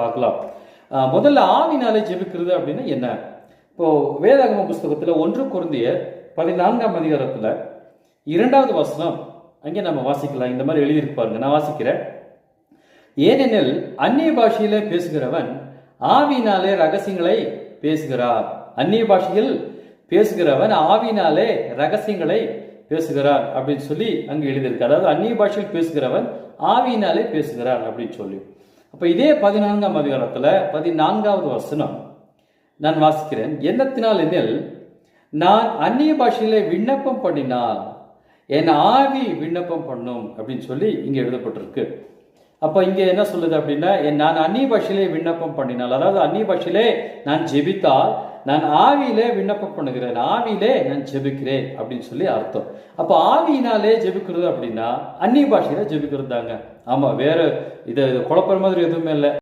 பார்க்கலாம். முதல்ல ஆவினாலே ஜெபிக்கிறது அப்படின்னா என்ன? இப்போ வேதாகம புஸ்தகத்துல 1 கொரிந்தியர் 14ஆம் அதிகாரத்துல 2வது வசனம் அங்கே நம்ம வாசிக்கலாம். இந்த மாதிரி எழுதியிருக்கு பாருங்க, நான் வாசிக்கிறேன். ஏனெனில் அந்நிய பாஷையிலே பேசுகிறவன் ஆவினாலே ரகசியங்களை பேசுகிறார். அந்நிய பாஷையில் பேசுகிறவன் ஆவினாலே ரகசியங்களை பேசுகிறார் அப்படின்னு சொல்லி அங்கு எழுதியிருக்கு. அதாவது அந்நிய பாஷையில் பேசுகிறவன் ஆவியினாலே பேசுகிறார் அப்படின்னு சொல்லி. அப்ப இதே 14ஆம் அதிகாரத்துல 14வது வசனம் நான் வாசிக்கிறேன். எண்ணத்தினால் எனில் நான் அந்நிய பாஷையிலே விண்ணப்பம் பண்ணினால் என் ஆவி விண்ணப்பம் பண்ணும் அப்படின்னு சொல்லி இங்க எழுதப்பட்டிருக்கு. அப்ப இங்க என்ன சொல்லுது அப்படின்னா, நான் அந்நிய பாஷையிலே விண்ணப்பம் பண்ணினால், அதாவது அந்நிய பாஷையிலே நான் ஜெபித்தால் நான் ஆவியிலே விண்ணப்பம் பண்ணுகிறேன், ஆவியிலே நான் ஜெபிக்கிறேன் அப்படின்னு சொல்லி அர்த்தம். அப்ப ஆவியினாலே ஜெபிக்கிறது அப்படின்னா அந்நிய பாஷையில ஜெபிக்கிறது தாங்க. ஆமா, வேற இது குழப்பற மாதிரி எதுவுமே இல்லை.